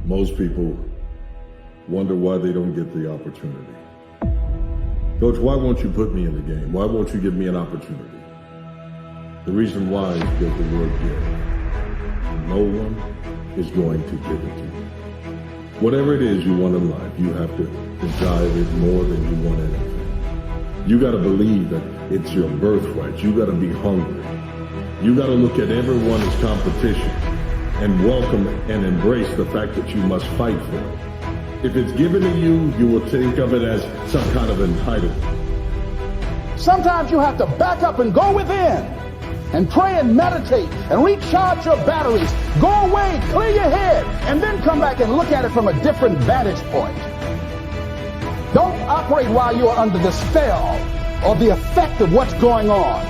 Most people wonder why they don't get the opportunity. Coach, why won't you put me in the game? Why won't you give me an opportunity? The reason why is because the word give. No one is going to give it to you. Whatever it is you want in life, you have to desire it more than you want anything. You got to believe that it's your birthright. You got to be hungry. You got to look at everyone as competition and welcome and embrace the fact that you must fight for it. If it's given to you, you will think of it as some kind of entitlement. Sometimes you have to back up and go within and pray and meditate and recharge your batteries. Go away, clear your head, and then come back and look at it from a different vantage point. Don't operate while you are under the spell or the effect of what's going on.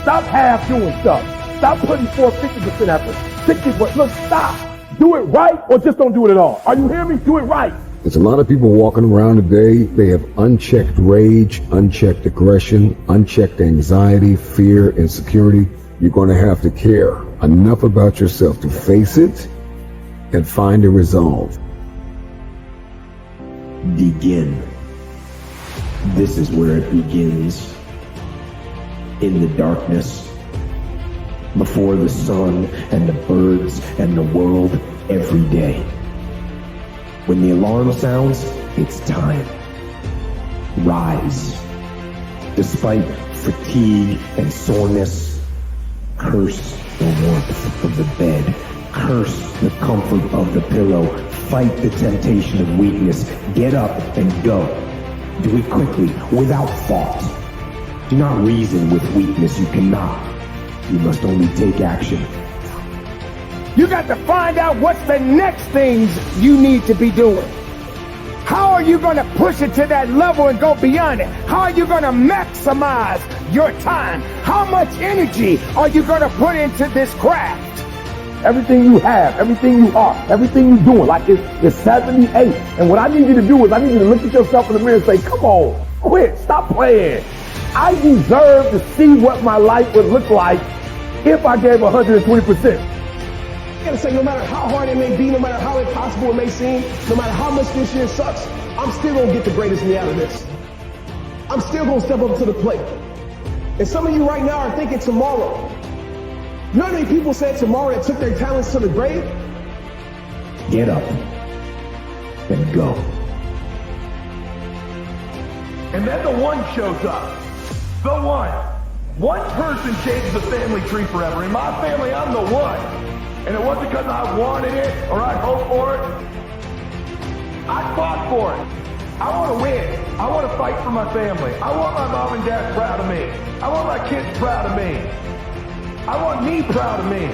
Stop half doing stuff. Stop putting forth 50% effort. 60%. Look, stop. Do it right or just don't do it at all. Are you hearing me? Do it right. There's a lot of people walking around today. They have unchecked rage, unchecked aggression, unchecked anxiety, fear, insecurity. You're going to have to care enough about yourself to face it and find a resolve. Begin. This is where it begins. In the darkness, before the sun and the birds and the world, every day. When the alarm sounds, it's time. Rise. Despite fatigue and soreness, curse the warmth of the bed. Curse the comfort of the pillow. Fight the temptation of weakness. Get up and go. Do it quickly, without thought. Do not reason with weakness. You cannot. You must only take action. You got to find out what's the next things you need to be doing. How are you going to push it to that level and go beyond it? How are you going to maximize your time? How much energy are you going to put into this craft? Everything you have, everything you are, everything you're doing, like it's 78. And what I need you to do is I need you to look at yourself in the mirror and say, come on, quit, stop playing. I deserve to see what my life would look like if I gave 120%. I gotta say, no matter how hard it may be, no matter how impossible it may seem, no matter how much this year sucks, I'm still gonna get the greatest me out of this. I'm still gonna step up to the plate. And some of you right now are thinking tomorrow. You know how many people said tomorrow that took their talents to the grave? Get up and go. And then the one shows up. The one. One person changes the family tree forever. In my family, I'm the one. And it wasn't because I wanted it or I hoped for it. I fought for it. I want to win. I want to fight for my family. I want my mom and dad proud of me. I want my kids proud of me. I want me proud of me.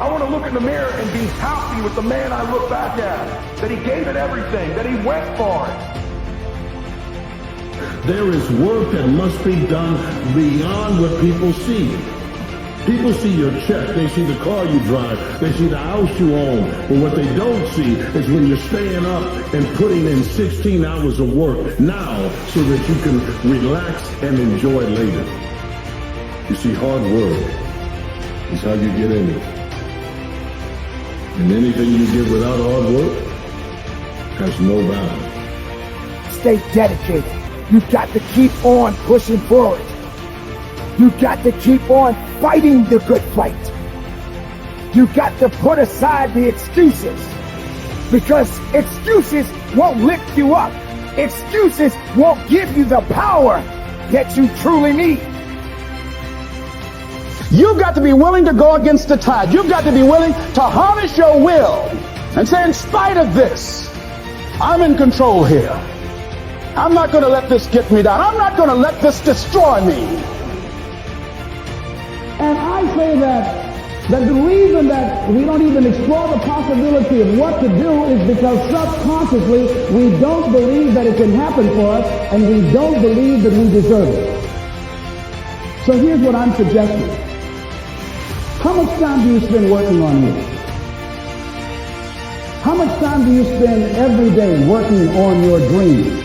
I want to look in the mirror and be happy with the man I look back at. That he gave it everything. That he went for it. There is work that must be done beyond what people see. People see your check, they see the car you drive, they see the house you own, but what they don't see is when you're staying up and putting in 16 hours of work now so that you can relax and enjoy later. You see, hard work is how you get in it. And anything you get without hard work has no value. Stay dedicated. You got to keep on pushing forward. You got to keep on fighting the good fight. You got to put aside the excuses, because excuses won't lift you up. Excuses won't give you the power that you truly need. You've got to be willing to go against the tide. You've got to be willing to harness your will and say, in spite of this, I'm in control here. I'm not going to let this get me down. I'm not going to let this destroy me. And I say that the reason that we don't even explore the possibility of what to do is because subconsciously we don't believe that it can happen for us, and we don't believe that we deserve it. So here's what I'm suggesting. How much time do you spend working on you? How much time do you spend every day working on your dreams?